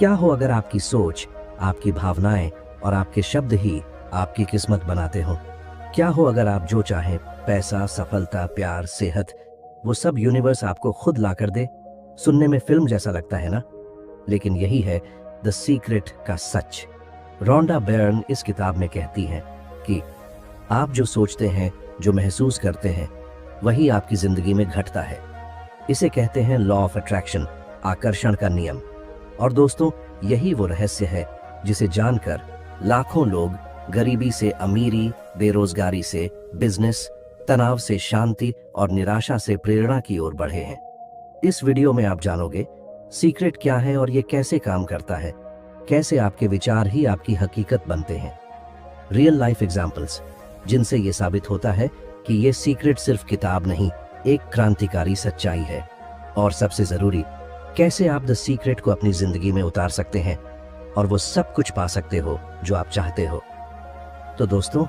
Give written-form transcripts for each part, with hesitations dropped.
क्या हो अगर आपकी सोच, आपकी भावनाएं और आपके शब्द ही आपकी किस्मत बनाते हो? क्या हो अगर आप जो चाहें, पैसा, सफलता, प्यार, सेहत, वो सब यूनिवर्स आपको खुद ला कर दे? सुनने में फिल्म जैसा लगता है ना? लेकिन यही है द सीक्रेट का सच। रोंडा बर्न इस किताब में कहती हैं कि आप जो सोचते हैं, जो महसूस करते हैं, वही आपकी जिंदगी में घटता है। इसे कहते हैं लॉ ऑफ अट्रैक्शन, आकर्षण का नियम। और दोस्तों, यही वो रहस्य है जिसे जानकर लाखों लोग गरीबी से अमीरी, बेरोजगारी से बिजनेस, तनाव से शांति और निराशा से प्रेरणा की ओर बढ़े हैं। इस वीडियो में आप जानोगे सीक्रेट क्या है और ये कैसे काम करता है, कैसे आपके विचार ही आपकी हकीकत बनते हैं। रियल लाइफ एग्जाम्पल्स जिनसे ये साबित होता है कि ये सीक्रेट सिर्फ किताब नहीं, एक क्रांतिकारी सच्चाई है। और सबसे जरूरी, कैसे आप द सीक्रेट को अपनी जिंदगी में उतार सकते हैं और वो सब कुछ पा सकते हो जो आप चाहते हो। तो दोस्तों,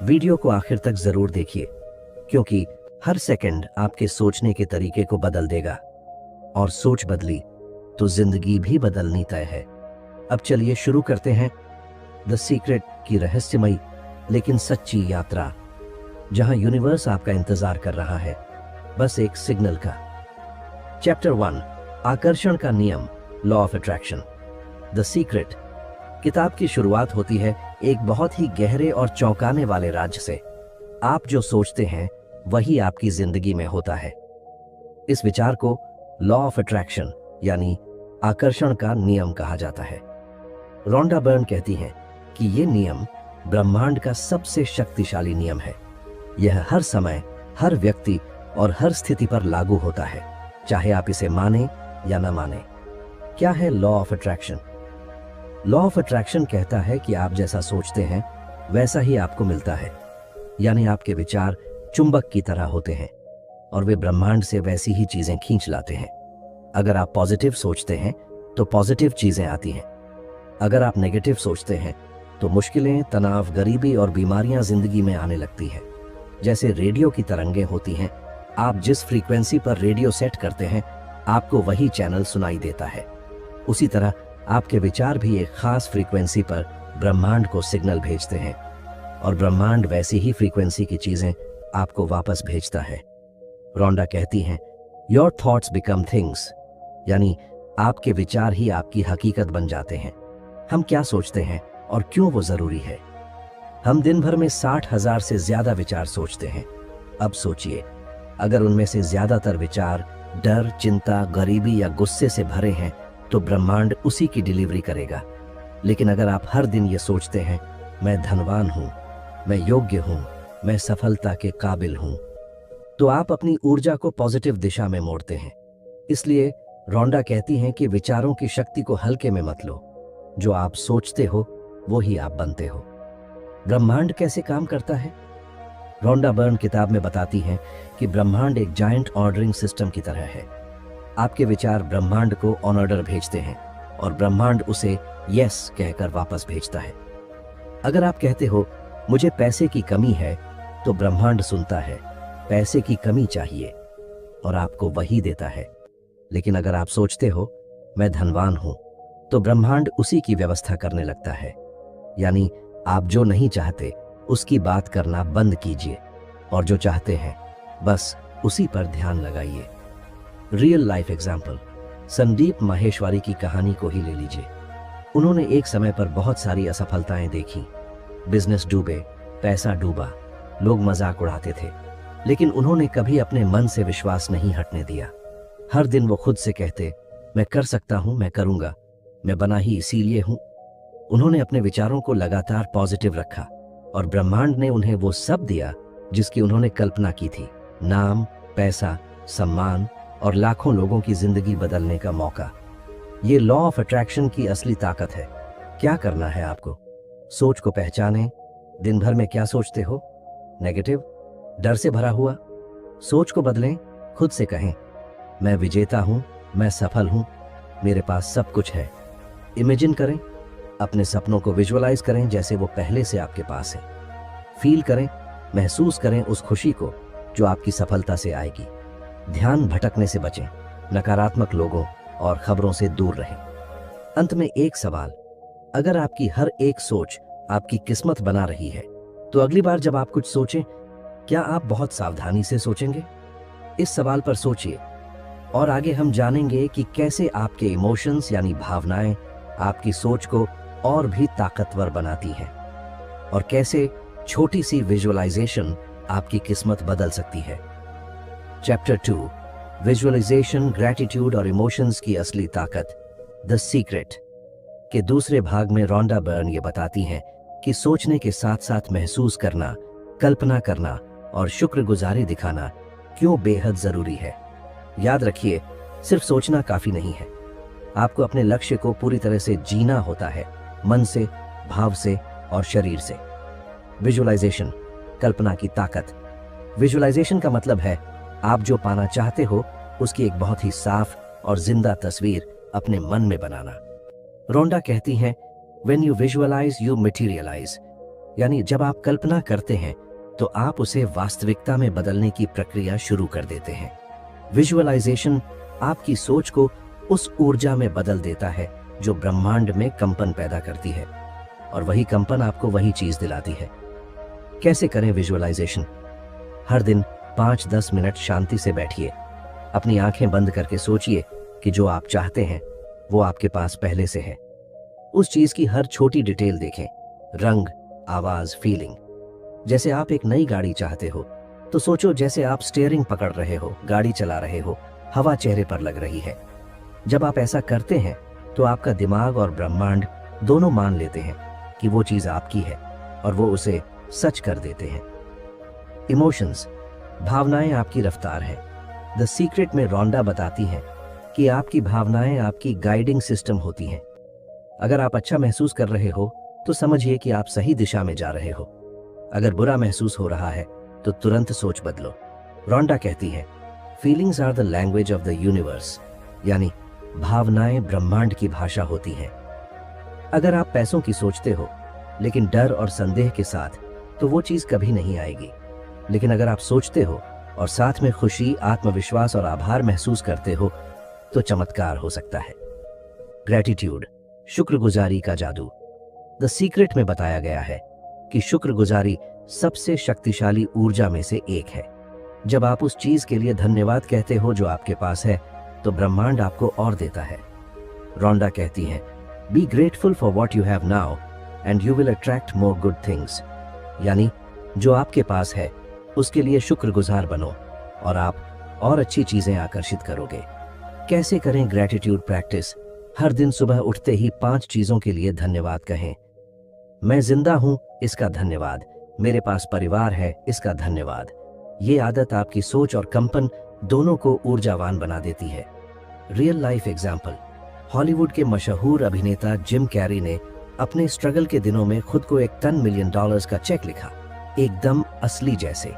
वीडियो को आखिर तक जरूर देखिए, क्योंकि हर सेकंड आपके सोचने के तरीके को बदल देगा। और सोच बदली तो जिंदगी भी बदलनी तय है। अब चलिए शुरू करते हैं द सीक्रेट की रहस्यमयी लेकिन सच्ची यात्रा, जहां यूनिवर्स आपका इंतजार कर रहा है, बस एक सिग्नल का। चैप्टर 1, आकर्षण का नियम, law of attraction. The secret किताब की शुरुआत होती है एक बहुत ही गहरे और चौंकाने वाले राज्य से। आप जो सोचते हैं वही आपकी जिंदगी में होता है। इस विचार को लॉ ऑफ अट्रैक्शन यानी आकर्षण का नियम कहा जाता है। रोंडा बर्न कहती हैं कि यह नियम ब्रह्मांड का सबसे शक्तिशाली नियम है। यह हर समय, हर व्यक्ति और हर स्थिति पर लागू होता है, चाहे आप इसे माने या न माने। क्या है law of attraction? Law of attraction कहता है कि आप जैसा सोचते हैं वैसा ही आपको मिलता है। यानी आपके विचार चुंबक की तरह होते हैं और वे ब्रह्मांड से वैसी ही चीजें खींच लाते हैं। अगर आप पॉजिटिव सोचते हैं तो पॉजिटिव चीजें आती हैं। अगर आप नेगेटिव सोचते हैं तो मुश्किलें, तनाव, गरीबी और बीमारियां जिंदगी में आने लगती हैं। जैसे रेडियो की तरंगें होती हैं, आप जिस फ्रीक्वेंसी पर रेडियो सेट करते हैं आपको वही चैनल सुनाई देता है। उसी तरह आपके विचार भी एक खास फ्रीक्वेंसी पर ब्रह्मांड को सिग्नल भेजते हैं और ब्रह्मांड वैसी ही फ्रीक्वेंसी की चीजें आपको वापस भेजता है। रोंडा कहती हैं, योर थॉट्स बिकम थिंग्स, यानी आपके विचार ही आपकी हकीकत बन जाते हैं। हम क्या सोचते हैं और क्यों वो जरूरी है? हम दिन भर में 60,000 से ज्यादा विचार सोचते हैं। अब सोचिए, अगर उनमें से ज्यादातर विचार डर, चिंता, गरीबी या गुस्से से भरे हैं तो ब्रह्मांड उसी की डिलीवरी करेगा। लेकिन अगर आप हर दिन ये सोचते हैं, मैं धनवान हूं, मैं योग्य हूं, मैं सफलता के काबिल हूं, तो आप अपनी ऊर्जा को पॉजिटिव दिशा में मोड़ते हैं। इसलिए रोंडा कहती हैं कि विचारों की शक्ति को हल्के में मत लो। जो आप सोचते हो वो ही आप बनते हो। ब्रह्मांड कैसे काम करता है? रोंडा बर्न किताब में बताती हैं कि ब्रह्मांड एक जायंट ऑर्डरिंग सिस्टम की तरह है। आपके विचार ब्रह्मांड को ऑन ऑर्डर भेजते हैं और ब्रह्मांड उसे यस कहकर वापस भेजता है। अगर आप कहते हो मुझे पैसे की कमी है, तो ब्रह्मांड सुनता है पैसे की कमी चाहिए और आपको वही देता है। लेकिन अगर आप सोचते हो मैं धनवान हूं, तो ब्रह्मांड उसी की व्यवस्था करने लगता है। यानी आप जो नहीं चाहते उसकी बात करना बंद कीजिए और जो चाहते हैं बस उसी पर ध्यान लगाइए। Real life example, Sandeep Maheshwari की कहानी को ही ले लीजिए। उन्होंने एक समय पर बहुत सारी असफलताएं देखी। बिजनेस डूबे, पैसा डूबा, लोग मजाक उड़ाते थे, लेकिन उन्होंने कभी अपने मन से विश्वास नहीं हटने दिया। हर दिन वो खुद से कहते, मैं कर सकता हूं, मैं करूंगा, मैं बना ही इसीलिए हूं। उन्होंने अपने विचारों को लगातार पॉजिटिव रखा और ब्रह्मांड ने उन्हें वो सब दिया जिसकी उन्होंने कल्पना की थी। नाम, पैसा, सम्मान और लाखों लोगों की जिंदगी बदलने का मौका। ये लॉ ऑफ अट्रैक्शन की असली ताकत है। क्या करना है आपको? सोच को पहचानें। दिन भर में क्या सोचते हो? नेगेटिव, डर से भरा हुआ? सोच को बदलें। खुद से कहें, मैं विजेता हूं, मैं सफल हूं, मेरे पास सब कुछ है। इमेजिन करें, अपने सपनों को विजुअलाइज करें जैसे वो पहले से आपके पास है। फील करें, महसूस करें उस खुशी को जो आपकी सफलता से आएगी। ध्यान भटकने से बचें, नकारात्मक लोगों और खबरों से दूर रहें। अंत में एक सवाल, अगर आपकी हर एक सोच आपकी किस्मत बना रही है, तो अगली बार जब आप कुछ सोचें, क्या आप बहुत सावधानी से सोचेंगे? इस सवाल पर सोचिए और आगे हम जानेंगे कि कैसे आपके इमोशंस यानी भावनाएं आपकी सोच को और भी ताकतवर बनाती हैं और कैसे छोटी सी विजुअलाइजेशन आपकी किस्मत बदल सकती है। चैप्टर 2, विजुअलाइजेशन, ग्रैटिट्यूड और इमोशंस की असली ताकत, द सीक्रेट के दूसरे भाग में रोंडा बर्न ये बताती हैं कि सोचने के साथ साथ महसूस करना, कल्पना करना और शुक्रगुजारी दिखाना क्यों बेहद जरूरी है। याद रखिए, सिर्फ सोचना काफी नहीं है, आपको अपने लक्ष्य को पूरी तरह से जीना होता है, मन से, भाव से और शरीर से। विजुअलाइजेशन, कल्पना की ताकत। विजुअलाइजेशन का मतलब है आप जो पाना चाहते हो उसकी एक बहुत ही साफ और जिंदा तस्वीर अपने मन में बनाना। रोंडा कहती हैं, When you visualize, you materialize, यानी जब आप कल्पना करते हैं तो आप उसे वास्तविकता में बदलने की प्रक्रिया शुरू कर देते हैं। विजुअलाइजेशन आपकी सोच को उस ऊर्जा में बदल देता है जो ब्रह्मांड में कंपन पैदा करती है और वही कंपन आपको वही चीज दिलाती है। कैसे करें विजुअलाइजेशन? हर दिन 5-10 मिनट शांति से बैठिए, अपनी आंखें बंद करके सोचिए कि जो आप चाहते हैं वो आपके पास पहले से है। उस चीज की हर छोटी डिटेल देखें, रंग, आवाज, फीलिंग। जैसे आप एक नई गाड़ी चाहते हो तो सोचो जैसे आप स्टीयरिंग पकड़ रहे हो, गाड़ी चला रहे हो, हवा चेहरे पर लग रही है। जब आप ऐसा करते हैं तो आपका दिमाग और ब्रह्मांड दोनों मान लेते हैं कि वो चीज आपकी है और वो उसे सच कर देते हैं। इमोशंस, भावनाएं आपकी रफ्तार है। द सीक्रेट में रोंडा बताती हैं कि आपकी भावनाएं आपकी गाइडिंग सिस्टम होती हैं। अगर आप अच्छा महसूस कर रहे हो तो समझिए कि आप सही दिशा में जा रहे हो। अगर बुरा महसूस हो रहा है तो तुरंत सोच बदलो। रोंडा कहती है, feelings are the language of the universe, यानी भावनाएं ब्रह्मांड की भाषा होती हैं। अगर आप पैसों की सोचते हो लेकिन डर और संदेह के साथ, तो वो चीज कभी नहीं आएगी। लेकिन अगर आप सोचते हो और साथ में खुशी, आत्मविश्वास और आभार महसूस करते हो तो चमत्कार हो सकता है। ग्रैटिट्यूड, शुक्रगुजारी का जादू। द सीक्रेट में बताया गया है कि शुक्रगुजारी सबसे शक्तिशाली ऊर्जा में से एक है। जब आप उस चीज के लिए धन्यवाद कहते हो जो आपके पास है तो ब्रह्मांड आपको और देता है। रोंडा कहती हैं, be grateful for what you have now and you will attract more good things, यानी जो आपके पास है उसके लिए शुक्रगुजार बनो और आप और अच्छी चीजें आकर्षित करोगे। कैसे करें ग्रैटिट्यूड प्रैक्टिस? हर दिन सुबह उठते ही 5 चीजों के लिए धन्यवाद कहें। मैं जिंदा हूं, इसका धन्यवाद। मेरे पास परिवार है, इसका धन्यवाद। ये आदत आपकी सोच और कंपन दोनों को ऊर्जावान बना देती है। रियल लाइफ एग्जाम्पल, हॉलीवुड के मशहूर अभिनेता जिम कैरी ने अपने स्ट्रगल के दिनों में खुद को एक $10 मिलियन का चेक लिखा, एकदम असली जैसे।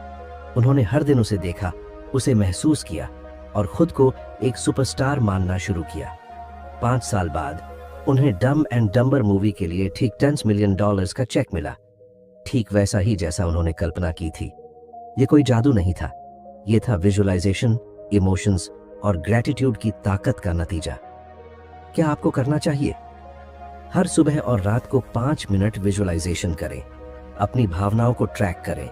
उन्होंने हर दिन उसे देखा, उसे महसूस किया और खुद को एक सुपरस्टार मानना शुरू किया। 5 साल बाद उन्हें डम एंड डम्बर मूवी के लिए ठीक $10 मिलियन का चेक मिला, ठीक वैसा ही जैसा उन्होंने कल्पना की थी। ये कोई जादू नहीं था, ये था विजुअलाइजेशन, इमोशंस और ग्रैटिट्यूड की ताकत का नतीजा। क्या आपको करना चाहिए? हर सुबह और रात को 5 मिनट विजुअलाइजेशन करें। अपनी भावनाओं को ट्रैक करें।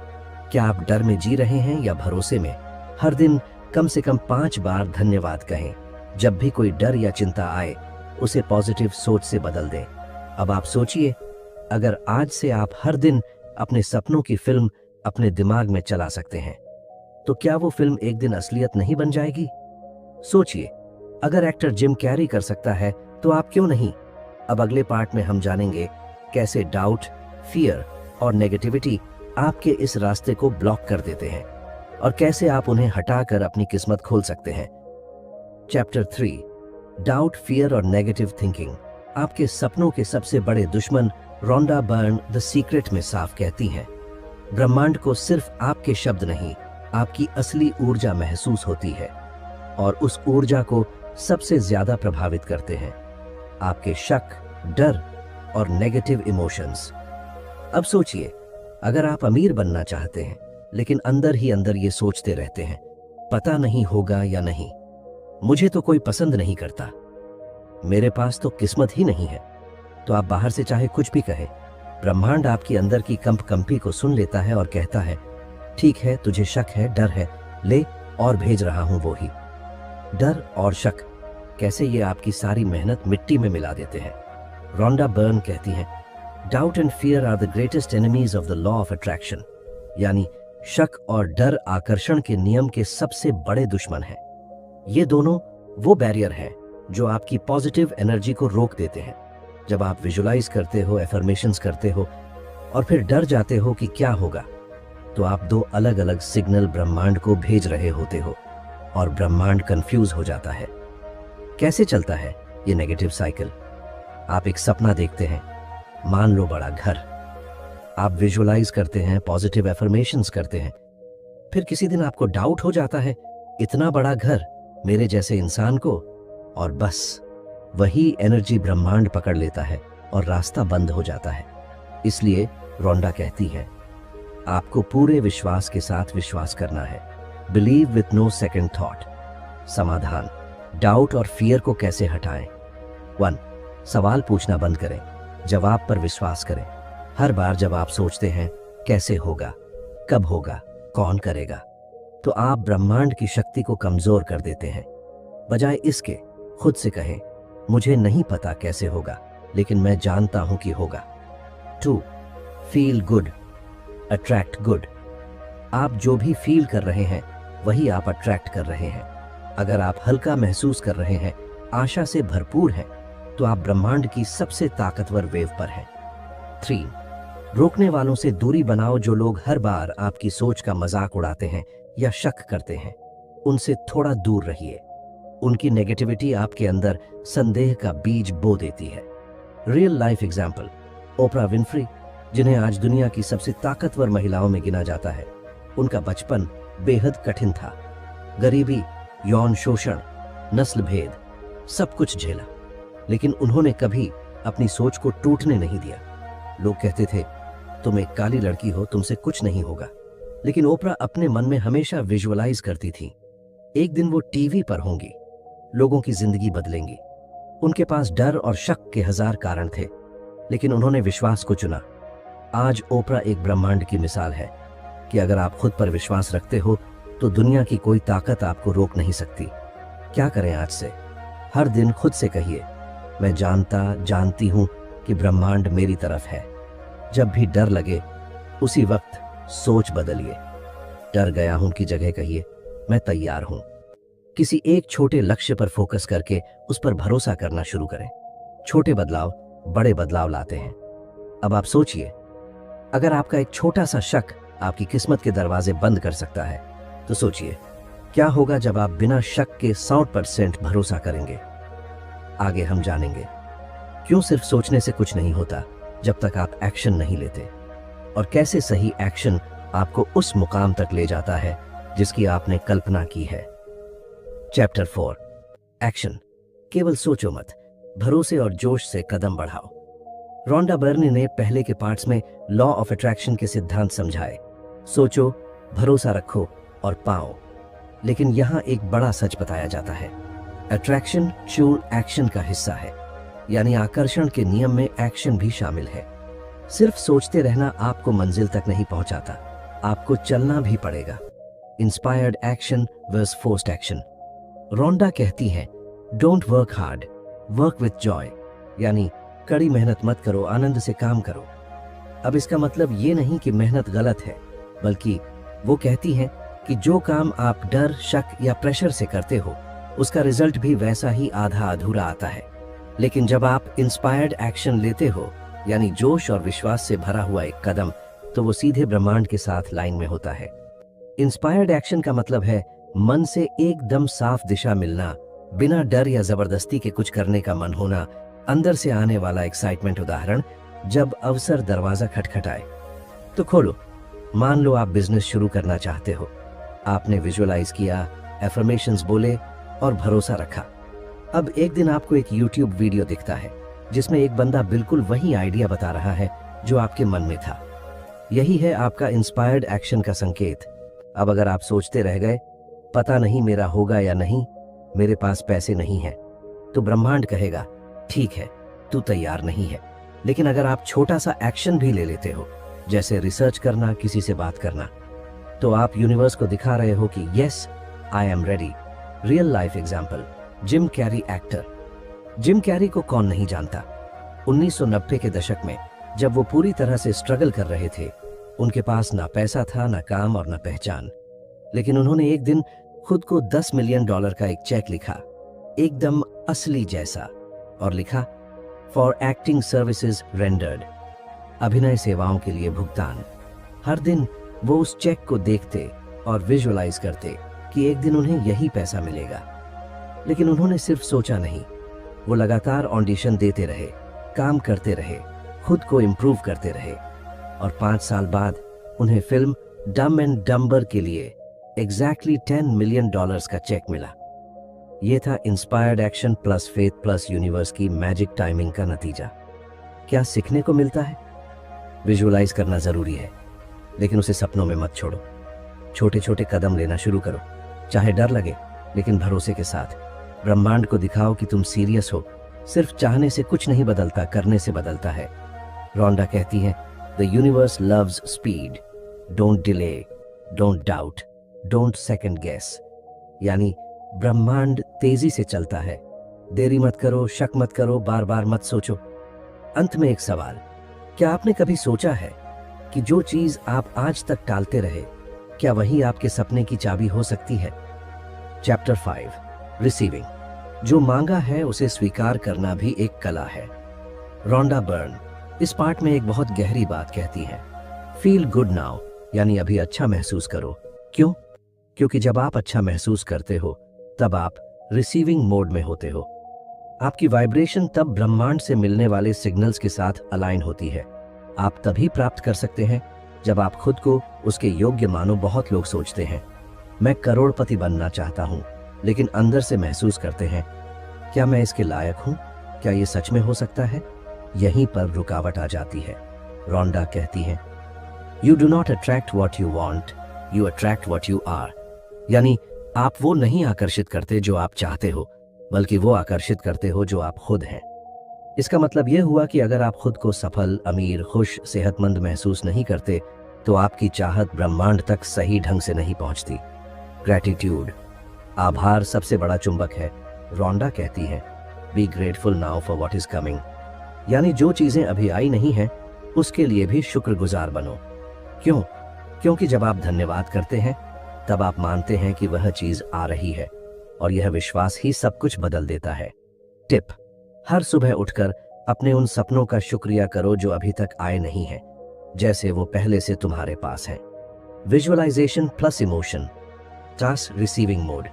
क्या आप डर में जी रहे हैं या भरोसे में? हर दिन कम से कम 5 बार धन्यवाद कहें। जब भी कोई डर या चिंता आए उसे पॉजिटिव सोच से बदल दें। अब आप सोचिए, अगर आज से आप हर दिन अपने सपनों की फिल्म अपने दिमाग में चला सकते हैं तो क्या वो फिल्म एक दिन असलियत नहीं बन जाएगी? सोचिए, अगर एक्टर जिम कैरी कर सकता है तो आप क्यों नहीं? अब अगले पार्ट में हम जानेंगे कैसे डाउट, फियर और नेगेटिविटी आपके इस रास्ते को ब्लॉक कर देते हैं और कैसे आप उन्हें हटाकर अपनी किस्मत खोल सकते हैं। चैप्टर 3, डाउट, फियर और नेगेटिव थिंकिंग। आपके सपनों के सबसे बड़े दुश्मन रोंडा बर्न द सीक्रेट में साफ कहती हैं, ब्रह्मांड को सिर्फ आपके शब्द नहीं, आपकी असली ऊर्जा महसूस होती है और उस ऊर्जा को सबसे ज्यादा प्रभावित करते हैं आपके शक, डर और नेगेटिव इमोशंस। अब सोचिए, अगर आप अमीर बनना चाहते हैं लेकिन अंदर ही अंदर ये सोचते रहते हैं, पता नहीं होगा या नहीं, मुझे तो कोई पसंद नहीं करता, मेरे पास तो किस्मत ही नहीं है। तो आप बाहर से चाहे कुछ भी कहें, ब्रह्मांड आपकी अंदर की कंपी को सुन लेता है और कहता है, ठीक है, तुझे शक है, डर है, ले और भेज रहा हूं वो ही। डर और शक कैसे ये आपकी सारी मेहनत मिट्टी में मिला देते हैं। रोंडा बर्न कहती हैं, doubt and fear are the greatest enemies of the law of attraction, यानी शक और डर आकर्षण के नियम के सबसे बड़े दुश्मन हैं। ये दोनों वो बैरियर हैं जो आपकी पॉजिटिव एनर्जी को रोक देते हैं। जब आप विजुलाइज करते हो, एफर्मेशंस करते हो और फिर डर जाते हो कि क्या होगा, तो आप दो अलग अलग सिग्नल ब्रह्मांड को भेज रहे होते हो और ब्रह्मांड कंफ्यूज हो जाता है। कैसे चलता है ये नेगेटिव साइकिल? आप एक सपना देखते हैं, मान लो बड़ा घर, आप विजुलाइज करते हैं, पॉजिटिव एफर्मेशंस करते हैं, फिर किसी दिन आपको डाउट हो जाता है, इतना बड़ा घर मेरे जैसे इंसान को, और बस वही एनर्जी ब्रह्मांड पकड़ लेता है और रास्ता बंद हो जाता है। इसलिए रोंडा कहती है, आपको पूरे विश्वास के साथ विश्वास करना है। Believe with no second thought. समाधान, डाउट और फियर को कैसे हटाएं? 1. सवाल पूछना बंद करें, जवाब पर विश्वास करें। हर बार जब आप सोचते हैं कैसे होगा, कब होगा, कौन करेगा, तो आप ब्रह्मांड की शक्ति को कमजोर कर देते हैं। बजाय इसके खुद से कहें, मुझे नहीं पता कैसे होगा, लेकिन मैं जानता हूं कि होगा। 2. Feel good, attract good. आप जो भी फील कर रहे हैं वही आप अट्रैक्ट कर रहे हैं। अगर आप हल्का महसूस कर रहे हैं, आशा से भरपूर हैं, तो आप ब्रह्मांड की सबसे ताकतवर वेव पर हैं। 3. रोकने वालों से दूरी बनाओ। जो लोग हर बार आपकी सोच का मजाक उड़ाते हैं या शक करते हैं, उनसे थोड़ा दूर रहिए। उनकी नेगेटिविटी आपके अंदर संदेह का बीज बो देती है। रियल लाइफ एग्जाम्पल, ओपरा विनफ्री, जिन्हें आज दुनिया की सबसे ताकतवर महिलाओं में गिना जाता है, उनका बचपन बेहद कठिन था। गरीबी, यौन शोषण, नस्ल भेद, सब कुछ झेला, लेकिन उन्होंने कभी अपनी सोच को टूटने नहीं दिया। लोग कहते थे, तुम एक काली लड़की हो, तुमसे कुछ नहीं होगा। लेकिन ओपरा अपने मन में हमेशा विजुअलाइज करती थी, एक दिन वो टीवी पर होंगी, लोगों की जिंदगी बदलेंगी। उनके पास डर और शक के 1000 कारण थे, लेकिन उन्होंने विश्वास को चुना। आज ओपरा एक ब्रह्मांड की मिसाल है कि अगर आप खुद पर विश्वास रखते हो तो दुनिया की कोई ताकत आपको रोक नहीं सकती। क्या करें आज से? हर दिन खुद से कहिए, मैं जानती हूं कि ब्रह्मांड मेरी तरफ है। जब भी डर लगे, उसी वक्त सोच बदलिए। डर गया हूं की जगह कहिए, मैं तैयार हूं। किसी एक छोटे लक्ष्य पर फोकस करके उस पर भरोसा करना शुरू करें। छोटे बदलाव बड़े बदलाव लाते हैं। अब आप सोचिए, अगर आपका एक छोटा सा शक आपकी किस्मत के दरवाजे बंद कर सकता है, तो सोचिए क्या होगा जब आप बिना शक के 100% भरोसा करेंगे। आगे हम जानेंगे क्यों सिर्फ सोचने से कुछ नहीं होता जब तक आप एक्शन नहीं लेते, और कैसे सही एक्शन आपको उस मुकाम तक ले जाता है जिसकी आपने कल्पना की है। Chapter 4, action. केवल सोचो मत, भरोसे और जोश से कदम बढ़ाओ। रोंडा बर्न ने पहले के पार्ट्स में लॉ ऑफ अट्रैक्शन के सिद्धांत समझाए। सोचो, भरोसा रखो और पाओ। लेकिन यहां एक बड़ा सच बताया जाता है, अट्रैक्शन चूल एक्शन का हिस्सा है, यानी आकर्षण के नियम में एक्शन भी शामिल है। सिर्फ सोचते रहना आपको मंजिल तक नहीं पहुंचाता, आपको चलना भी पड़ेगा। Inspired action versus forced action. Rhonda कहती है, don't work hard, work with joy, यानी कड़ी मेहनत मत करो, आनंद से काम करो। अब इसका मतलब ये नहीं कि मेहनत गलत है, बल्कि वो कहती है कि जो काम आप डर, शक या प्रेशर से करते हो, उसका रिजल्ट भी वैसा ही आधा अधूरा आता है। लेकिन जब आप इंस्पायर्ड एक्शन लेते हो, यानी जोश और विश्वास से भरा हुआ एक कदम, तो वो सीधे ब्रह्मांड के साथ लाइन में होता है। इंस्पायर्ड एक्शन का मतलब है मन से एकदम साफ दिशा मिलना, बिना डर या जबरदस्ती के कुछ करने का मन होना, अंदर से आने वाला एक्साइटमेंट। उदाहरण, जब अवसर दरवाजा खटखटाए तो खोलो। मान लो आप बिजनेस शुरू करना चाहते हो, आपने विजुअलाइज किया, एफर्मेशंस बोले और भरोसा रखा। अब एक दिन आपको एक यूट्यूब वीडियो दिखता है जिसमें एक बंदा बिल्कुल वही आइडिया बता रहा है जो आपके मन में था। यही है आपका इंस्पायर्ड एक्शन का संकेत। अब अगर आप सोचते रह गए, पता नहीं मेरा होगा या नहीं, मेरे पास पैसे नहीं है, तो ब्रह्मांड कहेगा ठीक है, तू तैयार नहीं है। लेकिन अगर आप छोटा सा एक्शन भी ले लेते हो, जैसे रिसर्च करना, किसी से बात करना, तो आप यूनिवर्स को दिखा रहे हो कि yes, I am ready. Real life example, Jim carry actor. Jim carry को कौन नहीं जानता। 1990 के दशक में जब वो पूरी तरह से स्ट्रगल कर रहे थे, उनके पास ना पैसा था, ना काम और ना पहचान। लेकिन उन्होंने एक दिन खुद को $10 मिलियन का एक चेक लिखा, एकदम असली जैसा, और लिखा फॉर एक्टिंग सर्विसेज रेंडर्ड, अभिनय सेवाओं के लिए भुगतान। हर दिन वो उस चेक को देखते और विजुअलाइज करते कि एक दिन उन्हें यही पैसा मिलेगा। लेकिन उन्होंने सिर्फ सोचा नहीं, वो लगातार ऑडिशन देते रहे, काम करते रहे, खुद को इम्प्रूव करते रहे, और 5 साल बाद उन्हें फिल्म डम एंड डम्बर के लिए एग्जैक्टली $10 मिलियन का चेक मिला। ये था inspired action plus faith plus universe की मैजिक टाइमिंग का नतीजा। क्या सीखने को मिलता है? विजुअलाइज करना जरूरी है, लेकिन उसे सपनों में मत छोड़ो। छोटे छोटे कदम लेना शुरू करो, चाहे डर लगे, लेकिन भरोसे के साथ। ब्रह्मांड को दिखाओ कि तुम सीरियस हो। सिर्फ चाहने से कुछ नहीं बदलता, करने से बदलता है। रोंडा कहती है, the universe loves speed, don't delay, don't doubt, don't second guess. यानी ब्रह्मांड तेजी से चलता है, देरी मत करो, शक मत करो, बार बार मत सोचो। अंत में एक सवाल, क्या आपने कभी सोचा है कि जो चीज आप आज तक टालते रहे, क्या वही आपके सपने की चाबी हो सकती है? Chapter 5, receiving. जो मांगा है उसे स्वीकार करना भी एक कला है। रोंडा बर्न इस पार्ट में एक बहुत गहरी बात कहती है, फील गुड नाउ, यानी अभी अच्छा महसूस करो। क्यों? क्योंकि जब आप अच्छा महसूस करते हो, तब आप रिसीविंग मोड में होते हो। आपकी वाइब्रेशन तब ब्रह्मांड से मिलने वाले सिग्नल्स के साथ अलाइन होती है। आप तभी प्राप्त कर सकते हैं जब आप खुद को उसके योग्य मानो। बहुत लोग सोचते हैं, मैं करोड़पति बनना चाहता हूं, लेकिन अंदर से महसूस करते हैं, क्या मैं इसके लायक हूं? क्या ये सच में हो सकता है? यहीं पर रुकावट आ जाती है। रोंडा कहती है, you do not attract what you want, you attract what you are. यानी आप वो नहीं आकर्षित करते जो आप चाहते हो, बल्कि वो आकर्षित करते हो जो आप खुद हैं। इसका मतलब यह हुआ कि अगर आप खुद को सफल, अमीर, खुश, सेहतमंद महसूस नहीं करते, तो आपकी चाहत ब्रह्मांड तक सही ढंग से नहीं पहुंचती। ग्रैटिट्यूड, आभार सबसे बड़ा चुंबक है। रोंडा कहती है, be grateful now for what is coming. यानी जो चीजें अभी आई नहीं हैं, उसके लिए भी शुक्रगुजार बनो। क्यों? क्योंकि जब आप धन्यवाद करते हैं, तब आप मानते हैं कि वह चीज आ रही है, और यह विश्वास ही सब कुछ बदल देता है। टिप, हर सुबह उठकर अपने उन सपनों का शुक्रिया करो जो अभी तक आए नहीं हैं, जैसे वो पहले से तुम्हारे पास हैं। Visualisation plus emotion. Task receiving mode.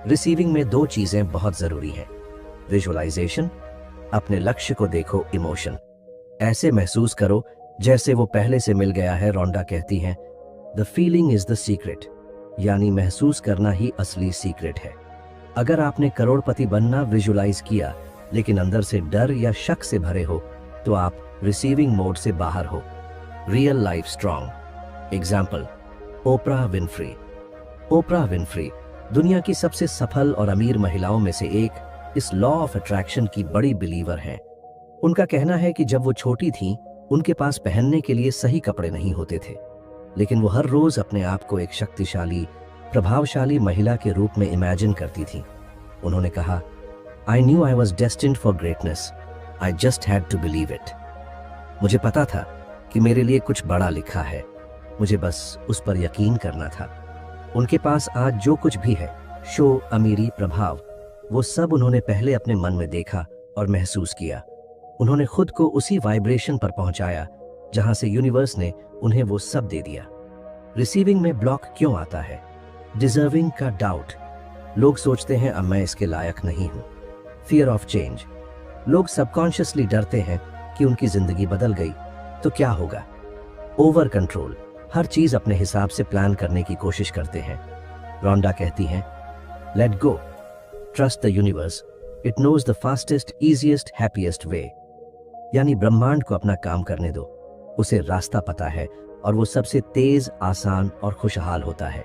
Receiving में 2 चीजें बहुत जरूरी हैं, विजुअलाइजेशन, अपने लक्ष्य को देखो, इमोशन, ऐसे महसूस करो जैसे वो पहले से मिल गया है। रोंडा कहती है, the feeling is the secret, यानी महसूस करना ही असली सीक्रेट है। अगर आपने करोड़पति बनना विजुअलाइज किया, लेकिन अंदर से डर या शक से भरे हो, तो आप रिसीविंग मोड से बाहर हो। रियल लाइफ स्ट्रॉन्ग एग्जाम्पल, ओपरा विनफ्री। ओपरा विनफ्री दुनिया की सबसे सफल और अमीर महिलाओं में से एक, इस लॉ ऑफ अट्रैक्शन की बड़ी बिलीवर हैं। उनका कहना है कि जब वो छोटी थीं, उनके पास पहनने के लिए सही कपड़े नहीं होते थे, लेकिन वो हर रोज अपने आप को एक शक्तिशाली, प्रभावशाली महिला के रूप में इमेजिन करती थी। उन्होंने कहा, I knew I was destined for greatness, I just had to believe it. मुझे पता था कि मेरे लिए कुछ बड़ा लिखा है, मुझे बस उस पर यकीन करना था। उनके पास आज जो कुछ भी है, शो, अमीरी, प्रभाव, वो सब उन्होंने पहले अपने मन में देखा और महसूस किया। उन्होंने खुद को उसी वाइब्रेशन पर पहुंचाया जहां से यूनिवर्स ने उन्हें वो सब दे दिया। रिसीविंग में ब्लॉक क्यों आता है? डिजर्विंग का डाउट। लोग सोचते हैं अब मैं इसके लायक नहीं हूं। Fear of change. लोग सबकॉन्शियसली डरते हैं कि उनकी जिंदगी बदल गई तो क्या होगा। Over control. हर चीज अपने हिसाब से प्लान करने की कोशिश करते हैं। रोंडा कहती हैं, let go, trust the universe, it knows the fastest, easiest, happiest way. यानी ब्रह्मांड को अपना काम करने दो, उसे रास्ता पता है और वो सबसे तेज, आसान और खुशहाल होता है।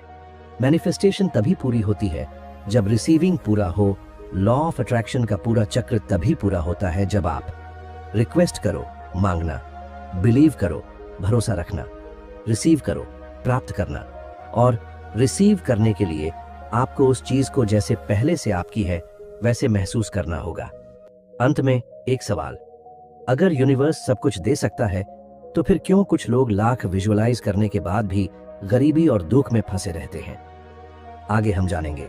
मैनिफेस्टेशन तभी पूरी होती है जब रिसीविंग पूरा हो, लॉ ऑफ अट्रैक्शन का पूरा चक्र तभी पूरा होता है जब आप रिक्वेस्ट करो, मांगना, बिलीव करो, भरोसा रखना, रिसीव करो, प्राप्त करना, और रिसीव करने के लिए आपको उस चीज को जैसे पहले से आपकी है वैसे महसूस करना होगा। अंत में एक सवाल, अगर यूनिवर्स सब कुछ दे सकता है तो फिर क्यों कुछ लोग लाख विजुअलाइज करने के बाद भी गरीबी और दुख में फंसे रहते हैं? आगे हम जानेंगे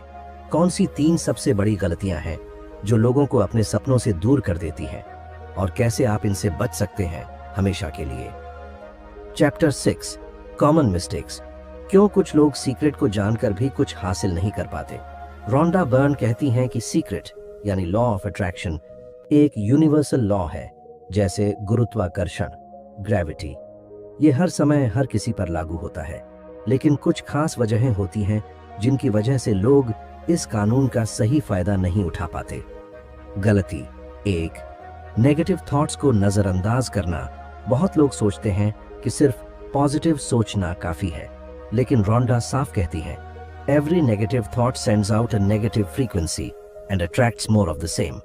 कौन सी 3 सबसे बड़ी गलतियां हैं जो लोगों को अपने सपनों से दूर कर देती हैं और कैसे आप इनसे बच सकते हैं हमेशा के लिए। Chapter 6, common mistakes. क्यों कुछ लोग सीक्रेट को जानकर भी कुछ हासिल नहीं कर पाते? रोंडा बर्न कहती हैं कि सीक्रेट यानी लॉ ऑफ अट्रैक्शन एक यूनिवर्सल लॉ है, जैसे गुरुत्वाकर्षण, ग्रेविटी। ये हर समय हर किसी पर लागू होता है, लेकिन कुछ खास वजहें होती हैं जिनकी वजह से लोग इस कानून का सही फायदा नहीं उठा पाते। गलती 1, नेगेटिव थॉट्स को नजरअंदाज करना। बहुत लोग सोचते हैं कि सिर्फ पॉजिटिव सोचना काफी है, लेकिन रोंडा साफ कहती है, every negative thought sends out a negative frequency and attracts more of the same.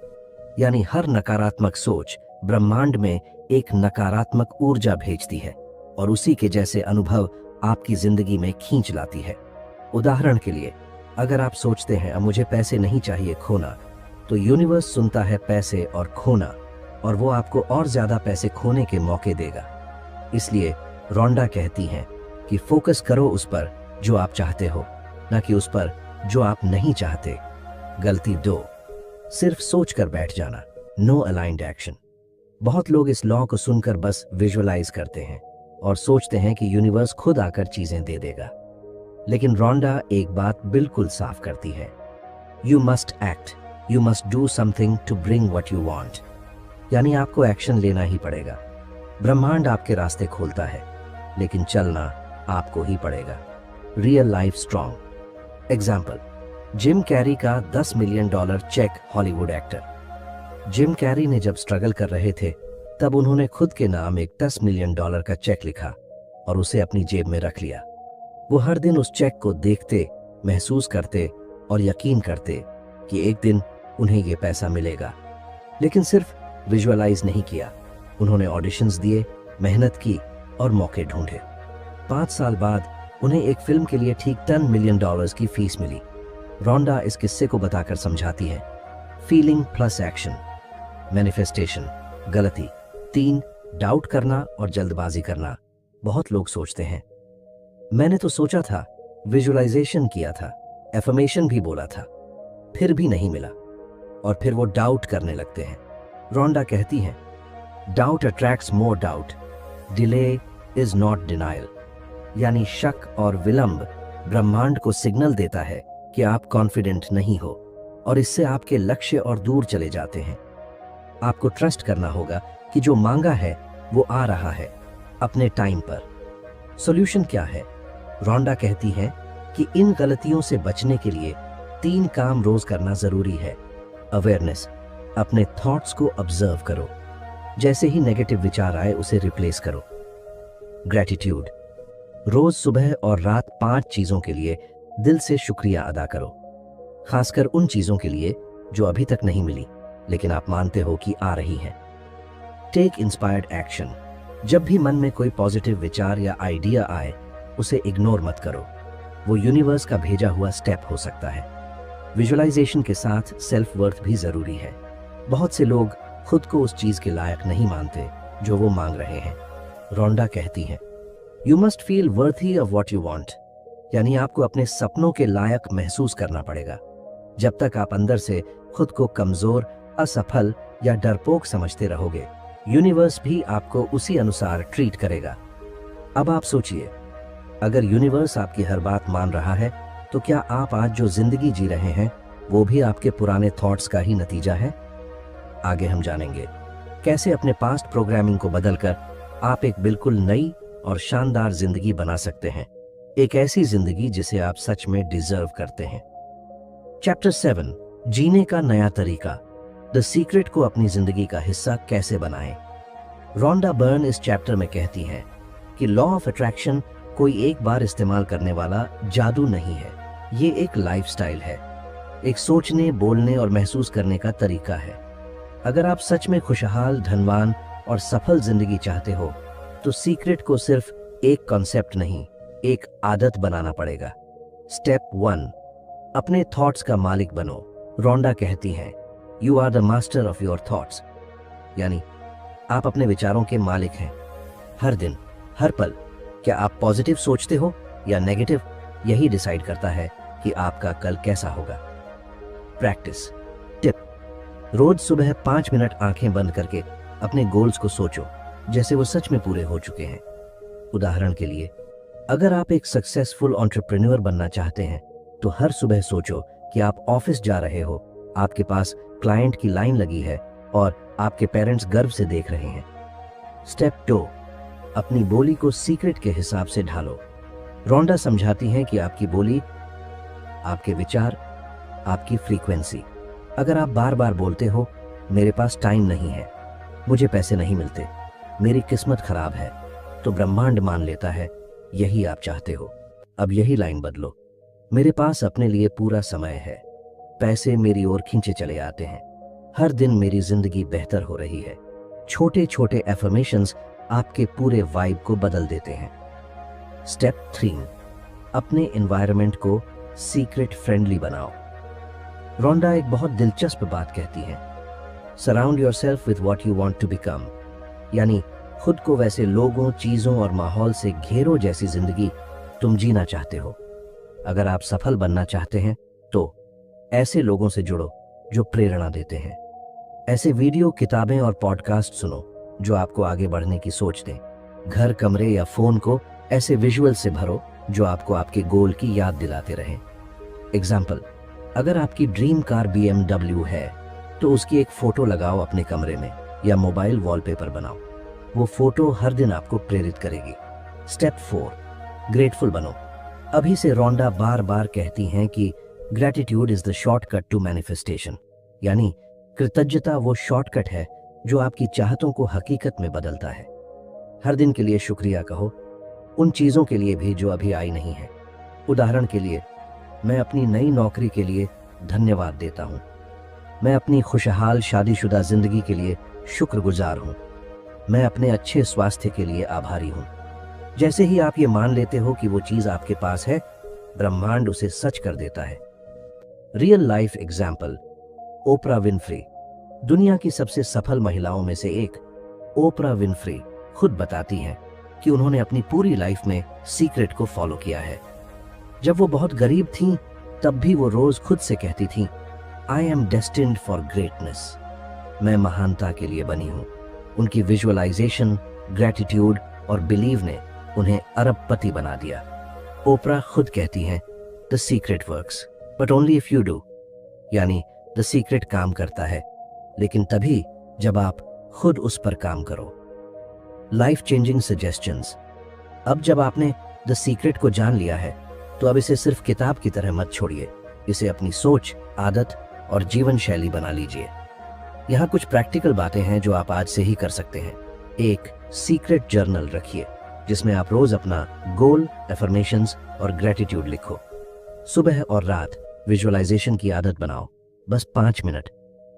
यानी हर नकारात्मक सोच ब्रह्मांड में एक नकारात्मक ऊर्जा भेजती है और उसी के जैसे अनुभव आपकी जिंदगी में खींच लाती है। उदाहरण के लिए, अगर आप सोचते हैं अब मुझे पैसे नहीं चाहिए खोना, तो यूनिवर्स सुनता है पैसे और खोना, और वो आपको और ज्यादा पैसे खोने के मौके देगा। इसलिए रोंडा कहती हैं कि फोकस करो उस पर जो आप चाहते हो, न कि उस पर जो आप नहीं चाहते। गलती 2, सिर्फ सोच कर बैठ जाना, नो अलाइंड एक्शन। बहुत लोग इस लॉ को सुनकर बस विजुअलाइज करते हैं और सोचते हैं कि यूनिवर्स खुद आकर चीजें दे देगा, लेकिन रोंडा एक बात बिल्कुल साफ करती है, you must act, you must do something to bring what you want. यानी आपको एक्शन लेना ही पड़ेगा। ब्रह्मांड आपके रास्ते खोलता है, लेकिन चलना आपको ही पड़ेगा। Real life strong example, Jim Carrey का $10 million cheque. Hollywood actor Jim Carrey ने जब स्ट्रगल कर रहे थे तब उन्होंने खुद के नाम एक $10 मिलियन का चेक लिखा और उसे अपनी जेब में रख लिया। वो हर दिन उस चेक को देखते, महसूस करते और यकीन करते कि एक दिन उन्हें ये पैसा मिलेगा। लेकिन सिर्फ विजुअलाइज नहीं किया, उन्होंने ऑडिशंस दिए, मेहनत की और मौके ढूंढे। 5 साल बाद उन्हें एक फिल्म के लिए ठीक $10 मिलियन की फीस मिली। रोंडा इस किस्से को बताकर समझाती है, फीलिंग प्लस एक्शन। मैनिफेस्टेशन गलती 3, डाउट करना और जल्दबाजी करना। बहुत लोग सोचते हैं, मैंने तो सोचा था, विजुअलाइजेशन किया था, एफर्मेशन भी बोला था, फिर भी नहीं मिला, और फिर वो डाउट करने लगते हैं। रोंडा कहती हैं, doubt attracts more doubt, delay is not denial. यानी शक और विलंब ब्रह्मांड को सिग्नल देता है कि आप कॉन्फिडेंट नहीं हो, और इससे आपके लक्ष्य और दूर चले जाते हैं। आपको ट्रस्ट करना होगा कि जो मांगा है वो आ रहा है अपने टाइम पर। सॉल्यूशन क्या है? रोंडा कहती है कि इन गलतियों से बचने के लिए 3 काम रोज करना जरूरी है। अवेयरनेस, अपने थॉट्स को ऑब्जर्व करो, जैसे ही नेगेटिव विचार आए उसे रिप्लेस करो। ग्रेटिट्यूड, रोज सुबह और रात 5 चीजों के लिए दिल से शुक्रिया अदा करो, खासकर उन चीजों के लिए जो अभी तक नहीं मिली लेकिन आप मानते हो कि आ रही हैं। टेक इंस्पायर्ड एक्शन, जब भी मन में कोई पॉजिटिव विचार या आइडिया आए उसे इग्नोर मत करो, वो यूनिवर्स का भेजा हुआ स्टेप हो सकता है। विजुअलाइजेशन के साथ सेल्फ वर्थ भी जरूरी है। बहुत से लोग खुद को उस चीज के लायक नहीं मानते जो वो मांग रहे हैं। रोंडा कहती हैं, you must feel worthy of what you want. यानी आपको अपने सपनों के लायक महसूस करना पड़ेगा। जब तक आप अंदर से खुद को कमजोर, असफल या डरपोक समझते रहोगे, यूनिवर्स भी आपको उसी अनुसार ट्रीट करेगा। अब आप सोचिए, अगर यूनिवर्स आपकी हर बात मान रहा है तो क्या आप आज जो जिंदगी जी रहे हैं वो भी आपके पुराने थॉट्स का ही नतीजा है? आगे हम जानेंगे कैसे अपने पास्ट प्रोग्रामिंग को बदलकर आप एक बिल्कुल नई और शानदार जिंदगी बना सकते हैं, एक ऐसी जिंदगी जिसे आप सच में डिजर्व करते हैं। चैप्टर 7, जीने का नया तरीका। द सीक्रेट को अपनी जिंदगी का हिस्सा कैसे बनाएं। रोंडा बर्न इस चैप्टर में कहती हैं कि लॉ ऑफ अट्रैक्शन कोई एक बार इस्तेमाल करने वाला जादू नहीं है, ये एक लाइफस्टाइल है। एक सोचने, बोलने और महसूस करने का तरीका है। अगर आप सच में खुशहाल, धनवान और सफल जिंदगी चाहते हो तो सीक्रेट को सिर्फ एक कॉन्सेप्ट नहीं, एक आदत बनाना पड़ेगा। स्टेप 1, अपने थॉट्स का मालिक बनो। रोंडा कहती हैं, you are the master of your thoughts, यानी आप अपने विचारों के मालिक हैं। हर दिन, हर पल, क्या आप पॉजिटिव सोचते हो या नेगेटिव, यही डिसाइड करता है कि आपका कल कैसा होगा। प्रैक्टिस टिप, रोज सुबह 5 मिनट आंखें बंद करके अपने गोल्स को सोचो जैसे वो सच में पूरे हो चुके हैं। उदाहरण के लिए, अगर आप एक सक्सेसफुल एंटरप्रेन्योर बनना चाहते हैं तो हर सुबह सोचो कि आप ऑफिस जा रहे हो, आपके पास क्लाइंट की लाइन लगी है और आपके पेरेंट्स गर्व से देख रहे हैं। स्टेप 2, अपनी बोली को सीक्रेट के हिसाब से ढालो। रोंडा समझाती हैं कि आपकी बोली, आपके विचार, आपकी फ्रीक्वेंसी। अगर आप बार बार बोलते हो, मेरे पास टाइम नहीं है, मुझे पैसे नहीं मिलते, मेरी किस्मत खराब है, तो ब्रह्मांड मान लेता है यही आप चाहते हो। अब यही लाइन बदलो, मेरे पास अपने लिए पूरा समय है, पैसे मेरी ओर खींचे चले आते हैं, हर दिन मेरी जिंदगी बेहतर हो रही है। छोटे छोटे एफर्मेशंस आपके पूरे वाइब को बदल देते हैं। स्टेप 3, अपने एनवायरनमेंट को सीक्रेट फ्रेंडली बनाओ। रोंडा एक बहुत दिलचस्प बात कहती है, surround yourself with what you want to become, यानी खुद को वैसे लोगों, चीजों और माहौल से घेरो जैसी जिंदगी तुम जीना चाहते हो। अगर आप सफल बनना चाहते हैं तो ऐसे लोगों से जुड़ो जो प्रेरणा देते हैं। ऐसे वीडियो, किताबें और पॉडकास्ट सुनो जो आपको आगे बढ़ने की सोच दें। घर, कमरे या फोन को ऐसे विजुअल से भरो जो आपको आपके गोल की याद दिलाते रहें। एग्जाम्पल, अगर आपकी ड्रीम कार BMW है तो उसकी एक फोटो लगाओ अपने कमरे में या मोबाइल वॉलपेपर बनाओ। वो फोटो हर दिन आपको प्रेरित करेगी। स्टेप 4, ग्रेटफुल बनो। अभी से रोंडा बार बार कहती हैं कि gratitude is the shortcut to manifestation, यानी कृतज्ञता वो शॉर्टकट है जो आपकी चाहतों को हकीकत में बदलता है। हर दिन के लिए शुक्रिया कहो, उन चीजों के लिए भी जो अभी आई नहीं है। उदाहरण के लिए, मैं अपनी नई नौकरी के लिए धन्यवाद देता हूं, मैं अपनी खुशहाल शादीशुदा जिंदगी के लिए शुक्रगुजार हूं, मैं अपने अच्छे स्वास्थ्य के लिए आभारी हूं। जैसे ही आप ये मान लेते हो कि वो चीज आपके पास है, ब्रह्मांड उसे सच कर देता है। रियल लाइफ एग्जाम्पल, ओपरा विनफ्री, दुनिया की सबसे सफल महिलाओं में से एक। ओपरा विनफ्री खुद बताती हैं कि उन्होंने अपनी पूरी लाइफ में सीक्रेट को फॉलो किया है। जब वो बहुत गरीब थीं, तब भी वो रोज खुद से कहती थीं, I am destined for greatness, मैं महानता के लिए बनी हूं। उनकी विजुअलाइजेशन, ग्रैटिट्यूड और बिलीव ने उन्हें अरबपति बना दिया। ओपरा खुद कहती हैं, the secret works but only if you do, यानी द सीक्रेट काम करता है लेकिन तभी जब आप खुद उस पर काम करो। लाइफ चेंजिंग सजेशंस, अब जब आपने द सीक्रेट को जान लिया है तो अब इसे सिर्फ किताब की तरह मत छोड़िए, इसे अपनी सोच, आदत और जीवन शैली बना लीजिए। यहाँ कुछ प्रैक्टिकल बातें हैं जो आप आज से ही कर सकते हैं। 1, सीक्रेट जर्नल रखिए जिसमें आप रोज अपना गोल, एफर्मेशंस और ग्रेटिट्यूड लिखो। सुबह और रात विजुअलाइजेशन की आदत बनाओ, बस 5 मिनट।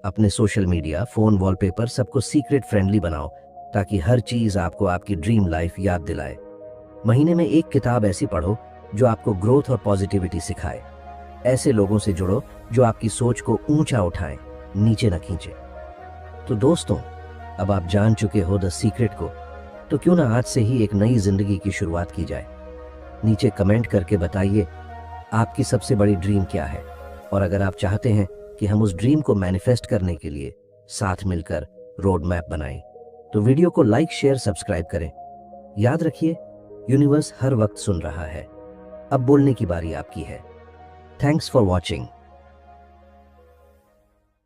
अपने सोशल मीडिया, फोन वॉलपेपर सबको सीक्रेट फ्रेंडली बनाओ ताकि हर चीज आपको आपकी ड्रीम लाइफ याद दिलाए। महीने में एक किताब ऐसी पढ़ो जो आपको ग्रोथ और पॉजिटिविटी सिखाए। ऐसे लोगों से जुड़ो जो आपकी सोच को ऊंचा उठाएं, नीचे न खींचे। तो दोस्तों, अब आप जान चुके हो द सीक्रेट को, तो क्यों ना आज से ही एक नई जिंदगी की शुरुआत की जाए। नीचे कमेंट करके बताइए आपकी सबसे बड़ी ड्रीम क्या है, और अगर आप चाहते हैं कि हम उस ड्रीम को मैनिफेस्ट करने के लिए साथ मिलकर रोड मैप बनाएं, तो वीडियो को लाइक, शेयर, सब्सक्राइब करें। याद रखिए, यूनिवर्स हर वक्त सुन रहा है। अब बोलने की बारी आपकी है। Thanks for watching.